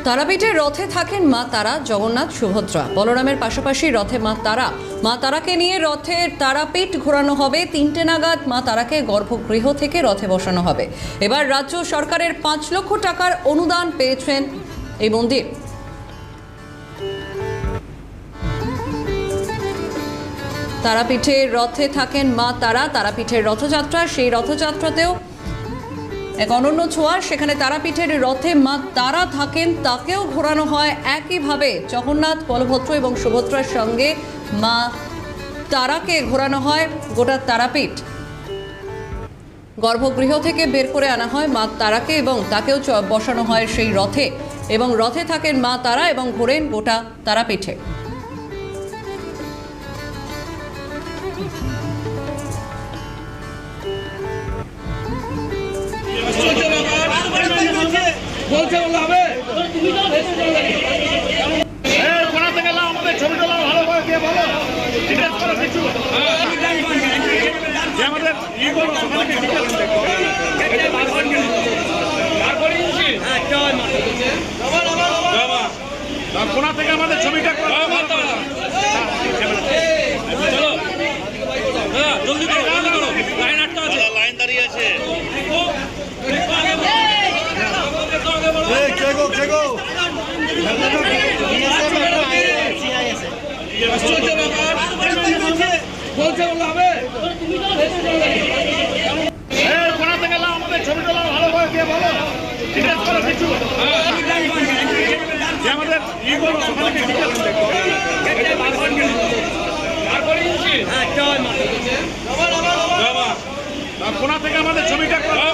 তারাপীঠে রথে থাকেন মা তারা, জগন্নাথ, সুভদ্রা। বলরামের পাশাপাশি রথে মা তারা। মা তারাকে নিয়ে রথের তারাপীঠ ঘোরানো হবে। 3টে নাগাদ মা তারাকে গর্ভগৃহ থেকে রথে বসানো হবে। এবার রাজ্য সরকারের 5 লক্ষ টাকার অনুদান পেয়েছেন এই মন্দির। তারাপীঠে রথে থাকেন মা তারা। তারাপীঠের রথযাত্রা, সেই রথযাত্রাতেও এক অনন্য ছোঁয়া। সেখানে তারাপীঠের রথে মা তারা থাকেন, তাকেও ঘোরানো হয় একইভাবে। জগন্নাথ, বলভদ্র এবং সুভদ্রার সঙ্গে মা তারাকে ঘোরানো হয় গোটা তারাপীঠ। গর্ভগৃহ থেকে বের করে আনা হয় মা তারাকে এবং তাকেও বসানো হয় সেই রথে, এবং রথে থাকেন মা তারা এবং ঘোরেন গোটা তারাপীঠে। বলছে বলা হবে কোনা থেকে আমাদের ছবি তোলা ভালো করে দিয়ে বলো ডিটেলস করো কিছু আমাদের ই করো সকালকে ডিটেলস দেখো কোনা থেকে আমাদের ছবিটা করো চলো জলদি করো লাইন আটকা আছে, লাইন দাঁড়িয়ে আছে। বলছে বলা হবে কোনা থেকে আমাদের ছবি তোলা ভালো করে দিয়ে বলো ডিটেলস করো কিছু আমাদের ই করো সকালকে ডিটেলস দেখো কোনা থেকে আমাদের ছবিটা করো